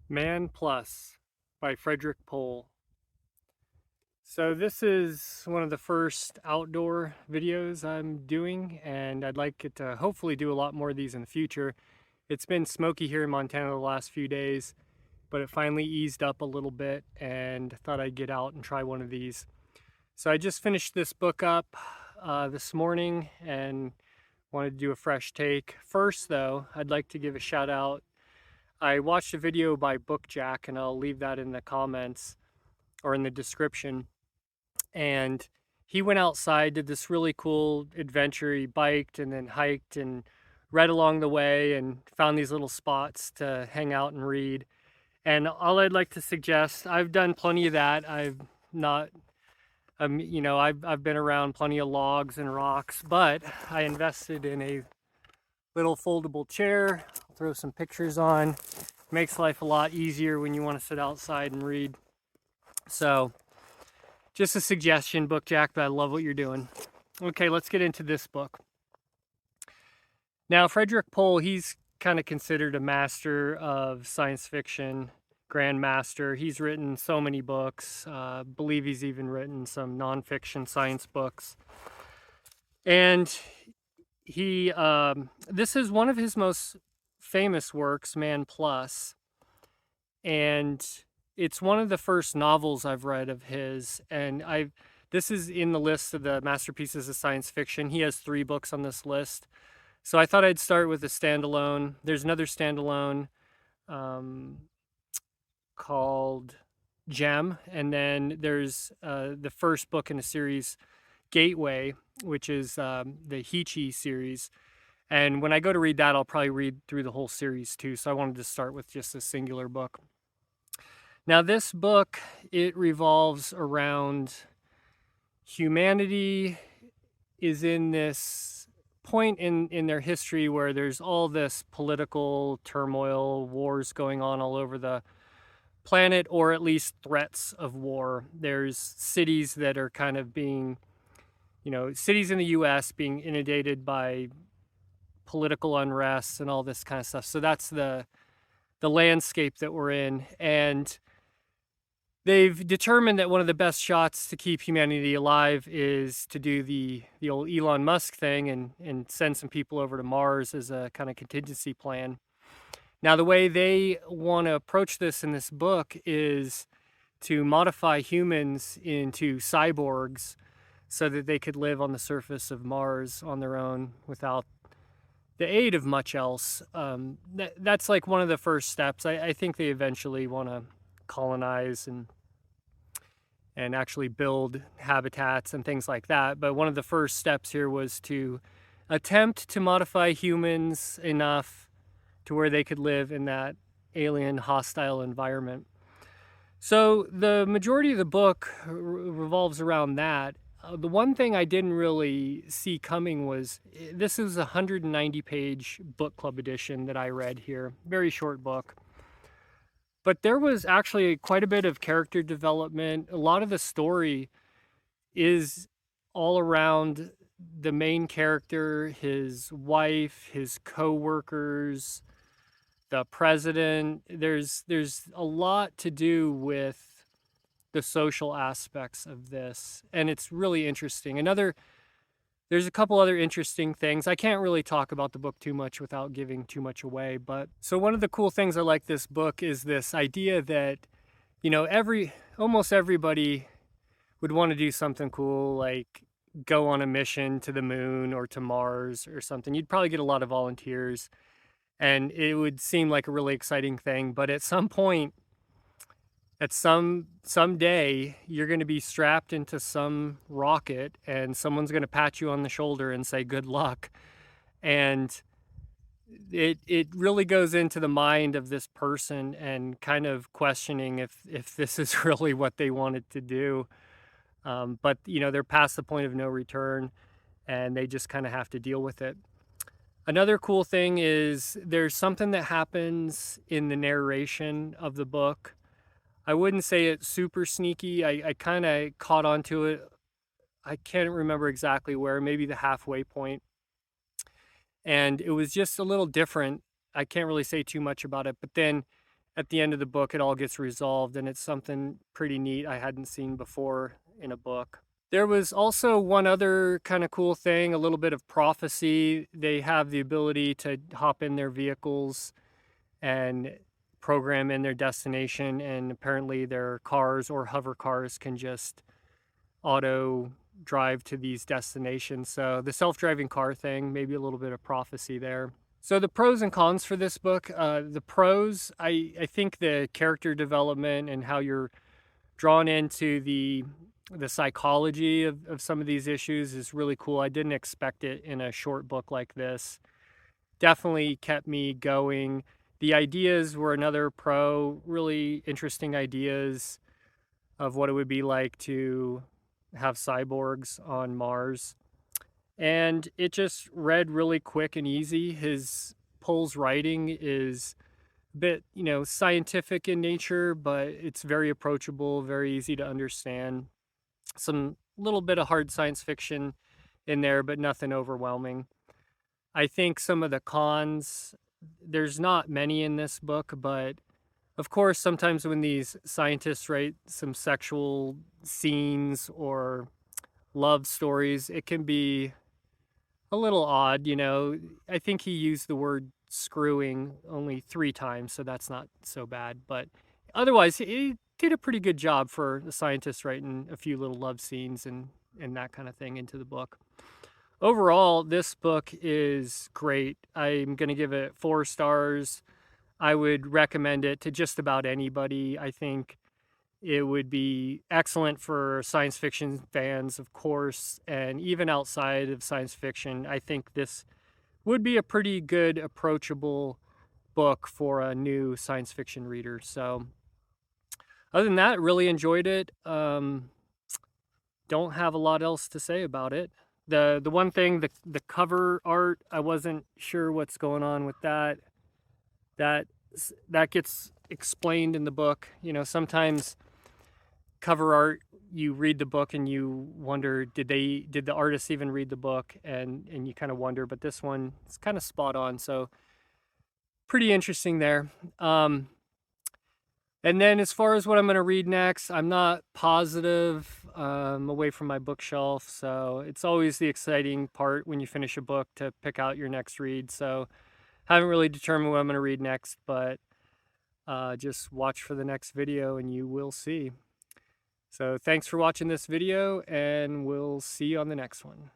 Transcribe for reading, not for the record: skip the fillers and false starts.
Man Plus by Frederik Pohl. So this is one of the first outdoor videos I'm doing, and I'd like it to hopefully do a lot more of these in the future. It's been smoky here in Montana the last few days, but it finally eased up a little bit and thought I'd get out and try one of these. So I just finished this book up this morning and wanted to do a fresh take. First though, I'd like to give a shout out. I watched a video by Bookjack, and I'll leave that in the comments or in the description. And he went outside, did this really cool adventure. He biked and then hiked and read along the way and found these little spots to hang out and read. And all I'd like to suggest, I've done plenty of that. I've not, I've been around plenty of logs and rocks, but I invested in a little foldable chair. I'll throw some pictures on. Makes life a lot easier when you want to sit outside and read. So just a suggestion, Bookjack, but I love what you're doing. Okay, let's get into this book. Now, Frederik Pohl, he's kind of considered a master of science fiction, grandmaster. He's written so many books. Believe he's even written some nonfiction science books. And this is one of his most famous works, Man Plus. And it's one of the first novels I've read of his, and this is in the list of the masterpieces of science fiction. He has 3 books on this list. So I thought I'd start with a standalone. There's another standalone called Gem, and then there's the first book in a series, Gateway, which is the Heechee series. And when I go to read that, I'll probably read through the whole series too. So I wanted to start with just a singular book. Now, this book, it revolves around humanity is in this point in their history where there's all this political turmoil, wars going on all over the planet, or at least threats of war. There's cities that are kind of being, cities in the US being inundated by political unrest and all this kind of stuff. So that's the landscape that we're in. And they've determined that one of the best shots to keep humanity alive is to do the old Elon Musk thing and send some people over to Mars as a kind of contingency plan. Now, the way they want to approach this in this book is to modify humans into cyborgs so that they could live on the surface of Mars on their own without the aid of much else. That's like one of the first steps. I think they eventually want to colonize and actually build habitats and things like that. But one of the first steps here was to attempt to modify humans enough to where they could live in that alien hostile environment. So the majority of the book revolves around that. The one thing I didn't really see coming was this is a 190-page book club edition that I read here. Very short book. But there was actually quite a bit of character development. A lot of the story is all around the main character, his wife, his co-workers, the president. There's a lot to do with the social aspects of this, and it's really interesting. There's a couple other interesting things. I can't really talk about the book too much without giving too much away, but so one of the cool things I like this book is this idea that, almost everybody would want to do something cool, like go on a mission to the moon or to Mars or something. You'd probably get a lot of volunteers, and it would seem like a really exciting thing, but at some point, at someday, you're going to be strapped into some rocket and someone's going to pat you on the shoulder and say good luck. And it really goes into the mind of this person and kind of questioning if this is really what they wanted to do. But they're past the point of no return, and they just kind of have to deal with it. Another cool thing is there's something that happens in the narration of the book. I wouldn't say it's super sneaky. I kind of caught on to it. I can't remember exactly where, maybe the halfway point. And it was just a little different. I can't really say too much about it. But then at the end of the book, it all gets resolved, and it's something pretty neat I hadn't seen before in a book. There was also one other kind of cool thing, a little bit of prophecy. They have the ability to hop in their vehicles and program in their destination, and apparently their cars or hover cars can just auto drive to these destinations. So the self-driving car thing, maybe a little bit of prophecy there. So the pros and cons for this book, the pros, I think the character development and how you're drawn into the psychology of some of these issues is really cool. I didn't expect it in a short book like this. Definitely kept me going. The ideas were another pro, really interesting ideas of what it would be like to have cyborgs on Mars. And it just read really quick and easy. Pohl's writing is a bit, scientific in nature, but it's very approachable, very easy to understand. Some little bit of hard science fiction in there, but nothing overwhelming. I think some of the cons, there's not many in this book, but of course, sometimes when these scientists write some sexual scenes or love stories, it can be a little odd, I think he used the word screwing only 3 times, so that's not so bad. But otherwise, he did a pretty good job for a scientist writing a few little love scenes and that kind of thing into the book. Overall, this book is great. I'm going to give it 4 stars. I would recommend it to just about anybody. I think it would be excellent for science fiction fans, of course, and even outside of science fiction. I think this would be a pretty good, approachable book for a new science fiction reader. So, other than that, really enjoyed it. Don't have a lot else to say about it. The one thing, the cover art, I wasn't sure what's going on with that. That that gets explained in the book. Sometimes cover art, you read the book and you wonder, did the artists even read the book, and you kind of wonder, but this one is kind of spot on, so pretty interesting there. And then as far as what I'm going to read next, I'm not positive. Away from my bookshelf, so it's always the exciting part when you finish a book to pick out your next read. So haven't really determined what I'm going to read next, but just watch for the next video and you will see. So thanks for watching this video, and we'll see you on the next one.